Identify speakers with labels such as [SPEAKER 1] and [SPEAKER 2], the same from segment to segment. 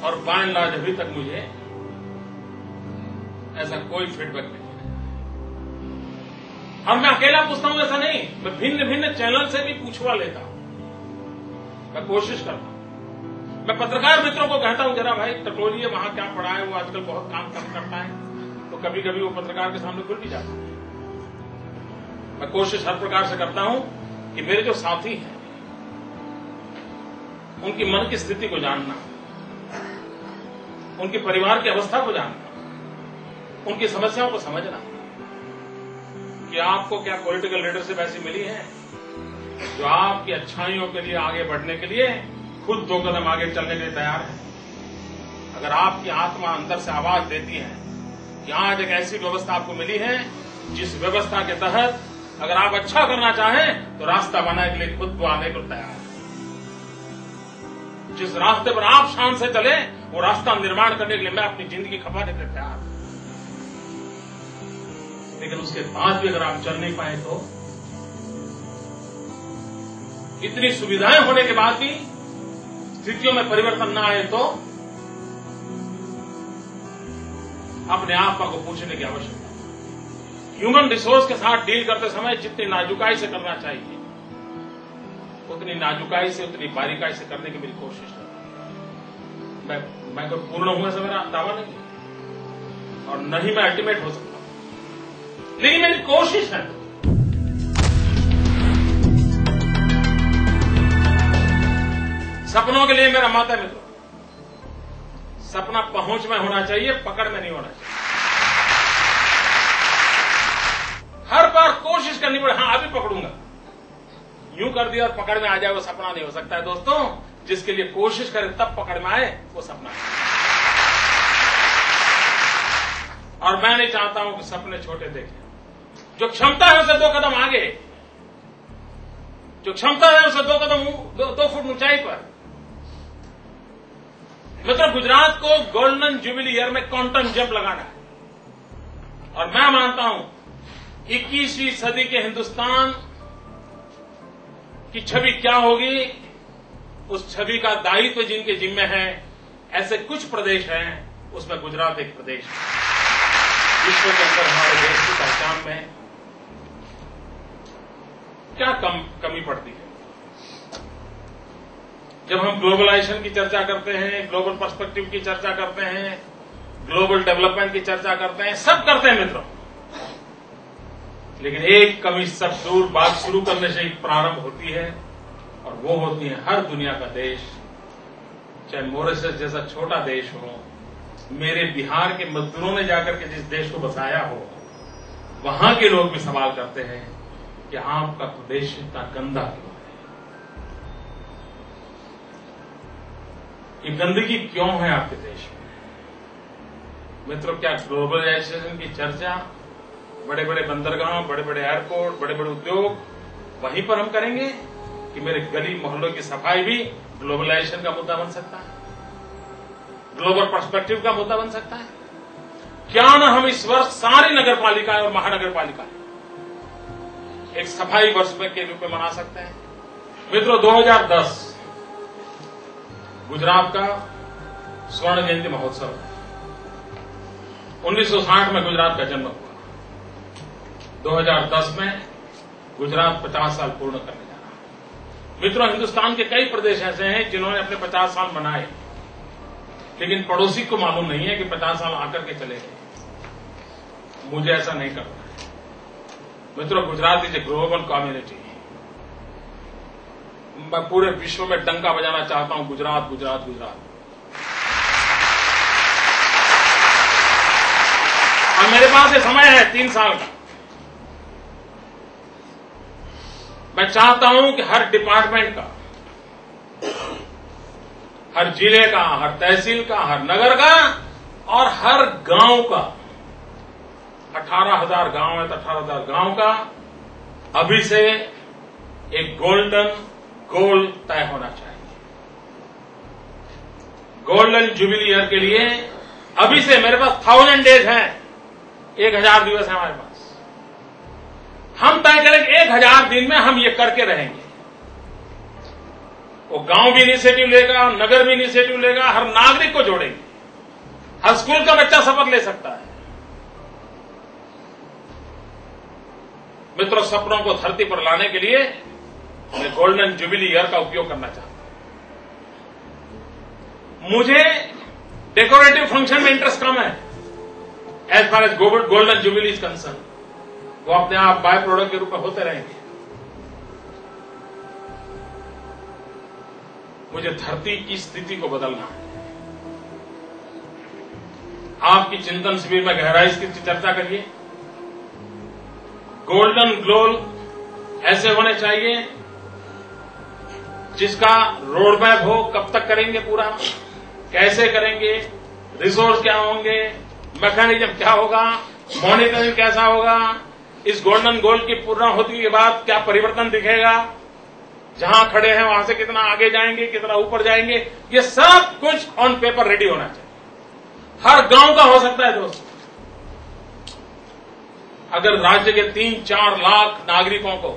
[SPEAKER 1] और bye and large अभी तक मुझे ऐसा कोई फीडबैक नहीं है। और मैं अकेला पूछता हूं ऐसा नहीं, मैं भिन्न भिन्न चैनल से भी पूछवा लेता हूं, मैं कोशिश करता हूं। मैं पत्रकार मित्रों को कहता हूं जरा भाई टटोलिए वहां क्या पड़ा है, वो आजकल बहुत काम कम करता है, तो कभी कभी वो पत्रकार के सामने खुल भी जाता है। मैं कोशिश हर प्रकार से करता हूं कि मेरे जो साथी हैं उनकी मन की स्थिति को जानना, उनके परिवार की अवस्था को जानना, उनकी समस्याओं को समझना कि आपको क्या पॉलिटिकल लीडरशिप ऐसी मिली है जो आपकी अच्छाइयों के लिए आगे बढ़ने के लिए खुद 2 कदम आगे चलने के लिए तैयार है। अगर आपकी आत्मा अंदर से आवाज देती है कि आज एक ऐसी व्यवस्था आपको मिली है जिस व्यवस्था के तहत अगर आप अच्छा करना चाहें तो रास्ता बनाने के लिए खुद को आने को तैयार है। जिस रास्ते पर आप शान से चले वो रास्ता निर्माण करने के लिए मैं अपनी जिंदगी खपाने के लिए तैयार हूं। लेकिन उसके बाद भी अगर आप चल नहीं पाए तो इतनी सुविधाएं होने के बाद भी स्थितियों में परिवर्तन न आए तो अपने आत्मा को पूछने की आवश्यकता है। ह्यूमन रिसोर्स के साथ डील करते समय जितनी नाजुकाई से करना चाहिए उतनी नाजुकाई से, उतनी बारीकाई से करने की मेरी कोशिश है। मैं कोई पूर्ण हूं ऐसा मेरा दावा नहीं है और न ही मैं अल्टीमेट हो सकता, लेकिन मेरी कोशिश है। सपनों के लिए मेरा मत है मित्रों, सपना पहुंच में होना चाहिए, पकड़ में नहीं होना चाहिए। हर बार कोशिश करनी पड़े, हाँ अभी पकड़ूंगा, यूं कर दिया और पकड़ में आ जाए वो सपना नहीं हो सकता है दोस्तों। जिसके लिए कोशिश करे तब पकड़ में आए वो सपना है। और मैं नहीं चाहता हूं कि सपने छोटे देखें। जो क्षमता है उसे 2 कदम आगे, जो क्षमता है उसे 2 कदम 2 फुट ऊंचाई पर। मित्रों, गुजरात को गोल्डन जुबिली ईयर में क्वांटम जंप लगाना है और मैं मानता हूं 21वीं सदी के हिंदुस्तान की छवि क्या होगी, उस छवि का दायित्व जिनके जिम्मे है, ऐसे कुछ प्रदेश हैं, उसमें गुजरात एक प्रदेश है। विश्व के अंदर हमारे देश की पहचान में क्या कमी पड़ती है। जब हम ग्लोबलाइजेशन की चर्चा करते हैं, ग्लोबल पर्सपेक्टिव की चर्चा करते हैं, ग्लोबल डेवलपमेंट की चर्चा करते हैं, सब करते हैं मित्रों, लेकिन एक कमी सब दूर बात शुरू करने से ही प्रारंभ होती है और वो होती है हर दुनिया का देश, चाहे मॉरिशस जैसा छोटा देश हो, मेरे बिहार के मजदूरों ने जाकर के जिस देश को बसाया हो, वहां के लोग भी सवाल करते हैं कि आपका प्रदेश इतना गंदा क्यों है, ये गंदगी क्यों है आपके देश में। मित्रों, क्या ग्लोबलाइजेशन की चर्चा बड़े बड़े बंदरगाह, बड़े बड़े एयरपोर्ट, बड़े बड़े उद्योग वहीं पर हम करेंगे कि मेरे गली मोहल्लों की सफाई भी ग्लोबलाइजेशन का मुद्दा बन सकता है, ग्लोबल पर्सपेक्टिव का मुद्दा बन सकता है। क्या न हम इस वर्ष सारी नगरपालिकाएं और महानगरपालिकाएं एक सफाई वर्ष के रूप में मना सकते हैं। मित्रों, 2010 गुजरात का स्वर्ण जयंती महोत्सव है। 1960 में गुजरात का जन्म हुआ, 2010 में गुजरात 50 साल पूर्ण करने जा रहा है। मित्रों, हिंदुस्तान के कई प्रदेश ऐसे हैं जिन्होंने अपने 50 साल मनाए, लेकिन पड़ोसी को मालूम नहीं है कि 50 साल आकर के चले गए। मुझे ऐसा नहीं करना है। मित्रों, Gujarat is a global community. मैं पूरे विश्व में डंका बजाना चाहता हूं, गुजरात गुजरात गुजरात। और मेरे पास ये समय है 3 साल का। मैं चाहता हूं कि हर डिपार्टमेंट का, हर जिले का, हर तहसील का, हर नगर का और हर गांव का, 18,000 गांव है तो 18,000 गांव का अभी से एक गोल्डन गोल तय होना चाहिए। गोल्डन जुबिली ईयर के लिए अभी से मेरे पास 1000 डेज हैं, 1000 दिवस है हमारे पास। हम तय करें कि 1000 दिन में हम ये करके रहेंगे। वो गांव भी इनिशिएटिव लेगा, नगर भी इनिशिएटिव लेगा, हर नागरिक को जोड़ेंगे। हर स्कूल का बच्चा शपथ ले सकता है। मित्रों, सपनों को धरती पर लाने के लिए मैं गोल्डन जुबिली ईयर का उपयोग करना चाहता हूं। मुझे डेकोरेटिव फंक्शन में इंटरेस्ट कम है as far as golden jubilee is concern. वो अपने आप बाय प्रोडक्ट के रूप में होते रहेंगे। मुझे धरती की स्थिति को बदलना है। आपकी चिंतन शिविर में गहराई से चर्चा करिए। गोल्डन ग्लोल ऐसे होने चाहिए जिसका रोड मैप हो, कब तक करेंगे पूरा, कैसे करेंगे, रिसोर्स क्या होंगे, मैकेनिज्म क्या होगा, मॉनिटरिंग कैसा होगा, इस गोल्डन गोल की पूर्ण होने के बाद क्या परिवर्तन दिखेगा, जहां खड़े हैं वहां से कितना आगे जाएंगे, कितना ऊपर जाएंगे, ये सब कुछ ऑन पेपर रेडी होना चाहिए। हर गांव का हो सकता है दोस्तों। अगर राज्य के 3-4 लाख नागरिकों को,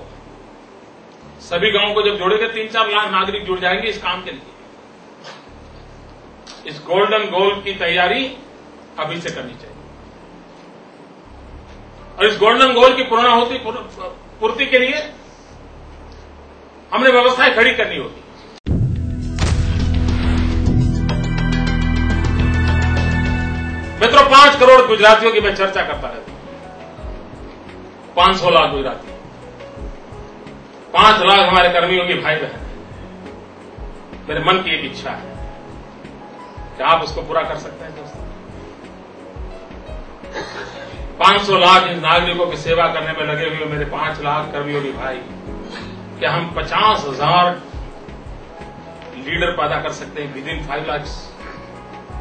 [SPEAKER 1] सभी गांवों को जब जोड़ेंगे 3-4 लाख नागरिक जुड़ जाएंगे इस काम के लिए। इस गोल्डन गोल की तैयारी अभी से करनी चाहिए और इस गोल्डन गोल की पूर्ति के लिए हमने व्यवस्थाएं खड़ी करनी होगी। मित्रों, 5 करोड़ गुजरातियों की मैं चर्चा करता रहता हूं। 500 लाख गुजराती, 5 लाख हमारे कर्मियों की भाई बहन है। मेरे मन की एक इच्छा है कि आप उसको पूरा कर सकते हैं दोस्तों। 500 लाख इन नागरिकों की सेवा करने में लगे हुए मेरे 5 लाख कर्मियों की भाई, क्या हम 50,000 लीडर पैदा कर सकते हैं विद इन 5 लाख,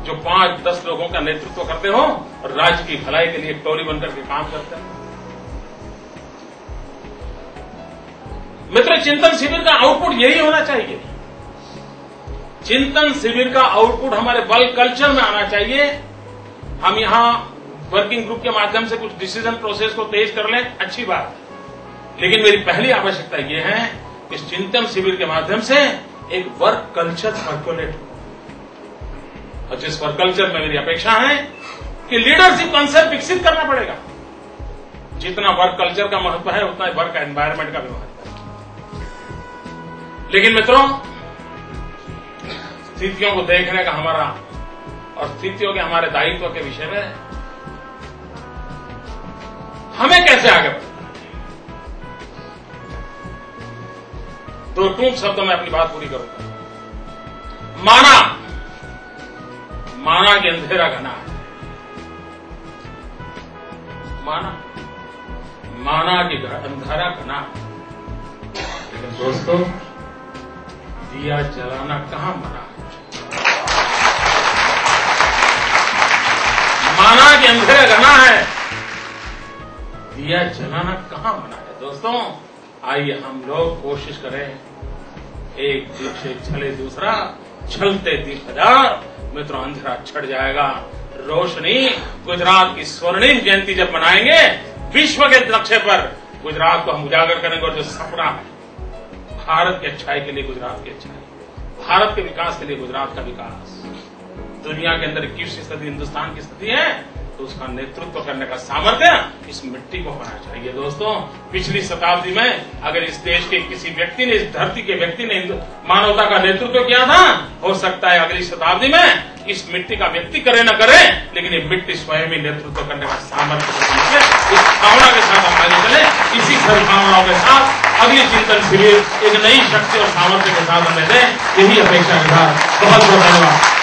[SPEAKER 1] जो 5-10 लोगों का नेतृत्व करते हो और राज्य की भलाई के लिए एक टोली बनकर के काम करते हैं। मित्रों, चिंतन शिविर का आउटपुट यही होना चाहिए। चिंतन शिविर का आउटपुट हमारे वर्क कल्चर में आना चाहिए। हम यहां वर्किंग ग्रुप के माध्यम से कुछ डिसीजन प्रोसेस को तेज कर लें, अच्छी बात है, लेकिन मेरी पहली आवश्यकता यह है कि इस चिंतन शिविर के माध्यम से एक वर्क कल्चर सर्कुलेट हो। और जिस वर्क कल्चर में मेरी अपेक्षा है कि लीडरशिप कंसेप्ट विकसित करना पड़ेगा। जितना वर्क कल्चर का महत्व है उतना वर्क एनवायरमेंट का भी महत्व है। लेकिन मित्रों, स्थितियों को देखने का हमारा और स्थितियों के हमारे दायित्व के विषय में हमें कैसे आगे बढ़ना है, तो टूंक शब्दों में अपनी बात पूरी करूंगा। माना कि अंधेरा घना है, माना कि अंधेरा घना है, लेकिन दोस्तों दिया जलाना कहां मना है। माना कि अंधेरा घना है, दिया जलाना कहां मना है। दोस्तों, आइए हम लोग कोशिश करें, एक दीप से छले दूसरा, छलते दीप हजार। मित्रों, अंधेरा छट जाएगा। रोशनी, गुजरात की स्वर्णिम जयंती जब मनाएंगे विश्व के नक्शे पर, गुजरात को हम उजागर करेंगे। और जो सपना है भारत की अच्छाई के लिए गुजरात की अच्छाई, भारत के विकास के लिए गुजरात का विकास, दुनिया के अंदर 21वीं सदी हिंदुस्तान की स्थिति है, तो उसका नेतृत्व करने का सामर्थ्य इस मिट्टी को होना चाहिए। दोस्तों, पिछली शताब्दी में अगर इस देश के किसी व्यक्ति ने, इस धरती के व्यक्ति ने मानवता का नेतृत्व किया था, हो सकता है अगली शताब्दी में इस मिट्टी का व्यक्ति करे न करे, लेकिन ये मिट्टी स्वयं ही नेतृत्व करने का सामर्थ्य। इस भावना के साथ हम आगे चले, इसी सद्भावनाओं के साथ अगली चिंतन शिविर एक नई शक्ति और सामर्थ्य के साथ हमें दे, यही अपेक्षा के साथ बहुत बहुत धन्यवाद।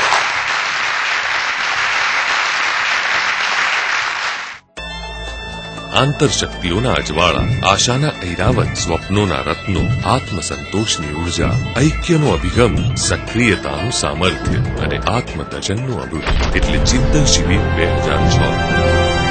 [SPEAKER 2] આંતરશક્તિઓના અજવાળા, આશાના ઐરાવત, સ્વપ્નોના રત્નો, આત્મસંતોષની ઉર્જા, ઐક્યનો અભિગમ, સક્રિયતાનું સામર્થ્ય અને આત્મતજનનું અમૃત એટલે ચિંતન શિબિર 2006।